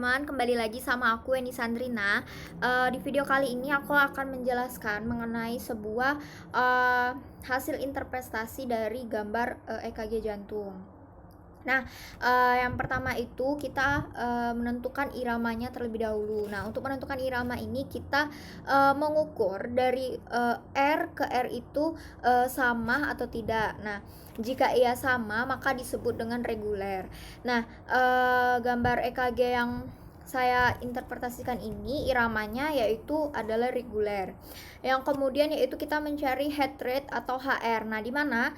teman-teman, kembali lagi sama aku Eni Sandrina. Di video kali ini aku akan menjelaskan mengenai sebuah uh, hasil interpretasi dari gambar EKG jantung. Nah, yang pertama itu kita menentukan iramanya terlebih dahulu. Nah, untuk menentukan irama ini kita mengukur dari R ke R itu sama atau tidak. Nah, jika ia sama maka disebut dengan reguler. Nah, gambar EKG yang saya interpretasikan ini iramanya yaitu adalah reguler. Yang kemudian yaitu kita mencari heart rate atau HR. Nah, di mana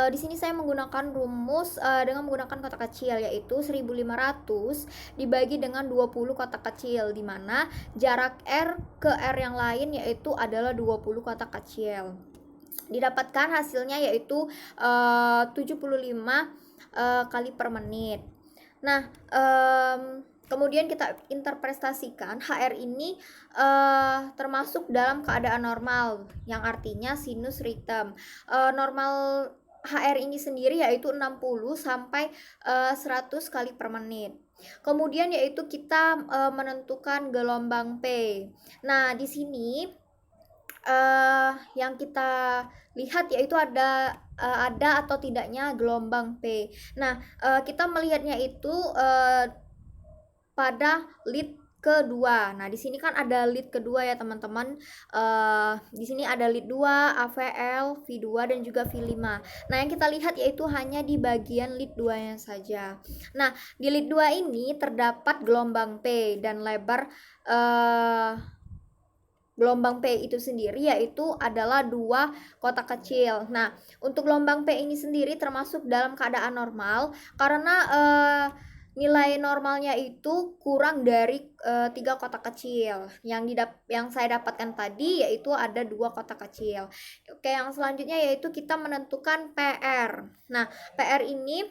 di sini saya menggunakan rumus dengan menggunakan kotak kecil yaitu 1500 dibagi dengan 20 kotak kecil, di mana jarak R ke R yang lain yaitu adalah 20 kotak kecil. Didapatkan hasilnya yaitu 75 kali per menit. Nah, kemudian kita interpretasikan HR ini termasuk dalam keadaan normal, yang artinya sinus ritem. Normal HR ini sendiri yaitu 60 sampai 100 kali per menit. Kemudian yaitu kita menentukan gelombang P. Nah, di sini yang kita lihat yaitu ada atau tidaknya gelombang P. Nah, kita melihatnya itu pada lead kedua. Nah, di sini kan ada lead kedua ya, teman-teman. Di sini ada lead 2, AVL, V2 dan juga V5. Nah, yang kita lihat yaitu hanya di bagian lead 2-nya saja. Nah, di lead 2 ini terdapat gelombang P dan lebar gelombang P itu sendiri yaitu adalah 2 kotak kecil. Nah, untuk gelombang P ini sendiri termasuk dalam keadaan normal karena nilai normalnya itu kurang dari 3 kotak kecil. Yang saya dapatkan tadi yaitu ada 2 kotak kecil. Oke, yang selanjutnya yaitu kita menentukan PR. Nah, PR ini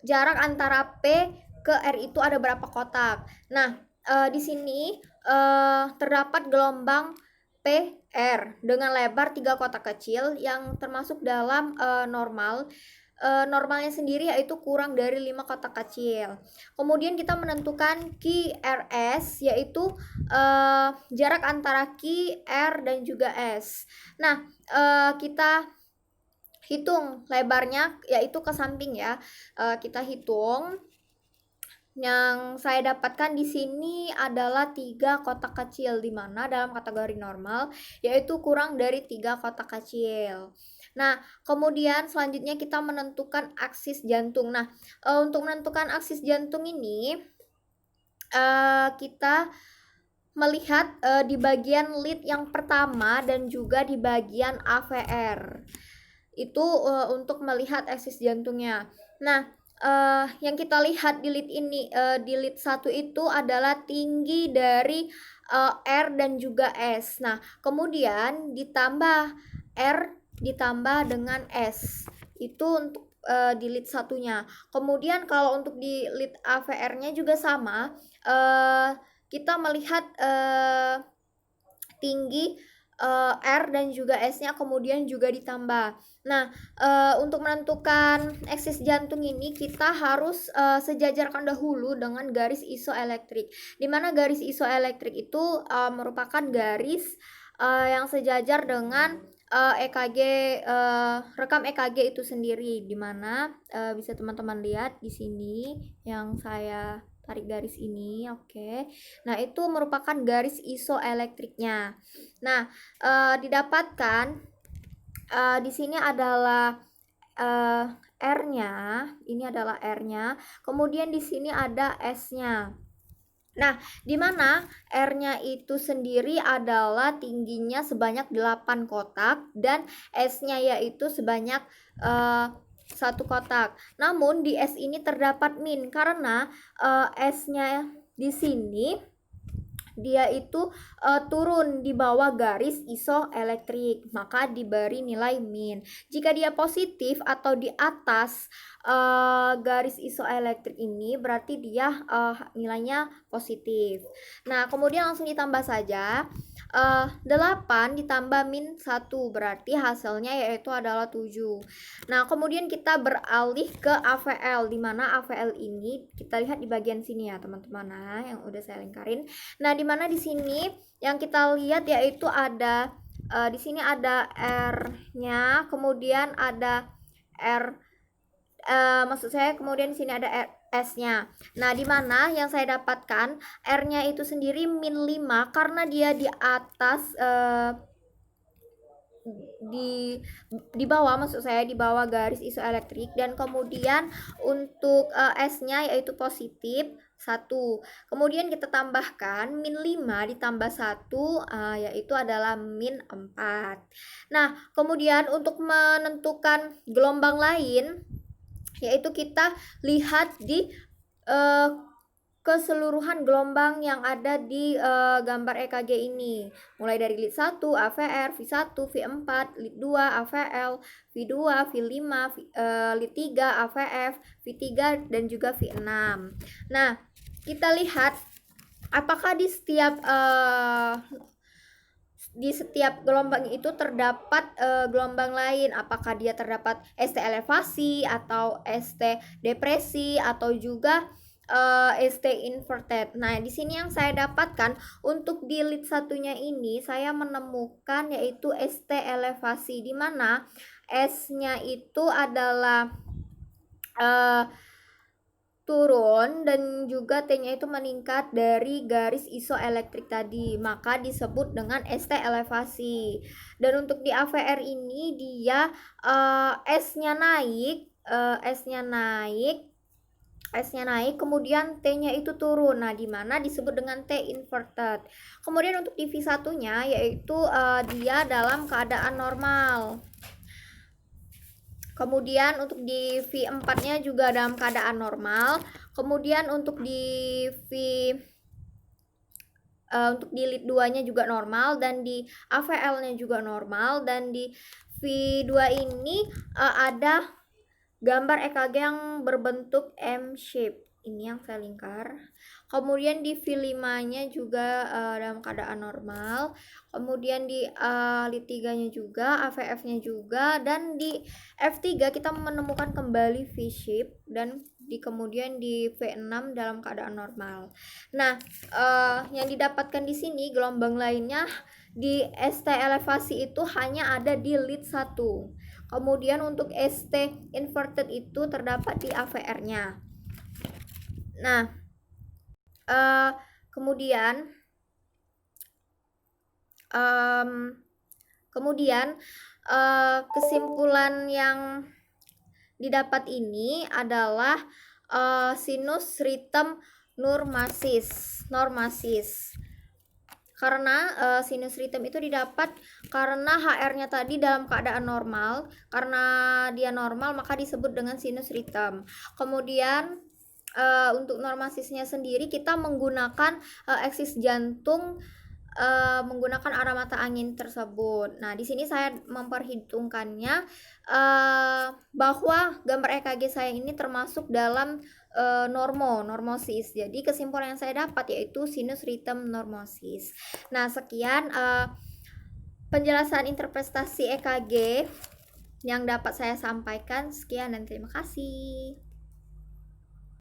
jarak antara P ke R itu ada berapa kotak. Nah, di sini terdapat gelombang PR dengan lebar 3 kotak kecil yang termasuk dalam normal. Normalnya sendiri yaitu kurang dari 5 kotak kecil. Kemudian kita menentukan QRS yaitu jarak antara Q, R dan juga S. Nah, kita hitung lebarnya yaitu ke samping ya. Kita hitung. Yang saya dapatkan di sini adalah 3 kotak kecil, di mana dalam kategori normal yaitu kurang dari 3 kotak kecil. Nah, kemudian selanjutnya kita menentukan aksis jantung. Nah, untuk menentukan aksis jantung ini kita melihat di bagian lead yang pertama dan juga di bagian AVR. Itu untuk melihat aksis jantungnya. Nah, yang kita lihat di lead ini, di lead 1 itu adalah tinggi dari R dan juga S. Nah, kemudian ditambah R ditambah dengan S. Itu untuk di lead satunya. Kemudian kalau untuk di lead AVR-nya juga sama, kita melihat tinggi R dan juga S-nya kemudian juga ditambah. Nah, untuk menentukan aksis jantung ini kita harus sejajarkan dahulu dengan garis isoelektrik. Di mana garis isoelektrik itu merupakan garis yang sejajar dengan EKG rekam EKG itu sendiri, di mana bisa teman-teman lihat di sini yang saya tarik garis ini. Oke. Nah, itu merupakan garis isoelektriknya. Nah, didapatkan di sini adalah R-nya, ini adalah R-nya. Kemudian di sini ada S-nya. Nah, di mana R-nya itu sendiri adalah tingginya sebanyak 8 kotak dan S-nya yaitu sebanyak 1 kotak. Namun di S ini terdapat min karena S-nya di sini dia itu turun di bawah garis isoelektrik, maka diberi nilai min. Jika dia positif atau di atas garis isoelektrik ini, berarti dia nilainya positif. Nah, kemudian langsung ditambah saja. 8 ditambah min 1 berarti hasilnya yaitu adalah 7. Nah, kemudian kita beralih ke AVL, di mana AVL ini kita lihat di bagian sini ya teman-teman, nah yang udah saya lingkarin. Nah, di mana di sini yang kita lihat yaitu ada di sini ada R-nya, kemudian ada R, maksud saya kemudian di sini ada S-nya. Nah, di mana yang saya dapatkan R-nya itu sendiri min 5 karena dia di atas di bawah, maksud saya di bawah garis isoelektrik, dan kemudian untuk S-nya yaitu positif 1. Kemudian kita tambahkan min 5 ditambah 1 yaitu adalah min 4. Nah, kemudian untuk menentukan gelombang lain yaitu kita lihat di keseluruhan gelombang yang ada di gambar EKG ini, mulai dari lead 1 AVR, V1, V4, lead 2 AVL, V2, V5, lead 3 AVF, V3 dan juga V6. Nah, kita lihat apakah di setiap gelombang itu terdapat gelombang lain, apakah dia terdapat ST elevasi atau ST depresi atau juga ST inverted. Nah, di sini yang saya dapatkan untuk di lead satunya ini saya menemukan yaitu ST elevasi, di mana S-nya itu adalah turun dan juga T-nya itu meningkat dari garis isoelektrik tadi, maka disebut dengan ST elevasi. Dan untuk di AVR ini dia S-nya naik, kemudian T-nya itu turun. Nah, di mana disebut dengan T inverted. Kemudian untuk di V1-nya yaitu dia dalam keadaan normal. Kemudian untuk di V4-nya juga dalam keadaan normal. Kemudian untuk di lead 2-nya juga normal, dan di AVL-nya juga normal, dan di V2 ini ada gambar EKG yang berbentuk M shape. Ini yang saya lingkar. Kemudian di V5-nya juga dalam keadaan normal. Kemudian di lead 3-nya juga, AVF-nya juga, dan di F3 kita menemukan kembali V shape, dan kemudian di V6 dalam keadaan normal. Nah, yang didapatkan di sini gelombang lainnya di ST elevasi itu hanya ada di lead 1. Kemudian untuk ST inverted itu terdapat di AVR-nya. Nah, kemudian kesimpulan yang didapat ini adalah sinus rhythm normasis. Karena sinus rhythm itu didapat karena HR-nya tadi dalam keadaan normal. Karena dia normal maka disebut dengan sinus rhythm. Kemudian untuk normasisnya sendiri kita menggunakan eksis jantung menggunakan arah mata angin tersebut. Nah, di sini saya memperhitungkannya bahwa gambar EKG saya ini termasuk dalam normosis. Jadi kesimpulan yang saya dapat yaitu sinus rhythm normosis. Nah, sekian penjelasan interpretasi EKG yang dapat saya sampaikan. Sekian dan terima kasih.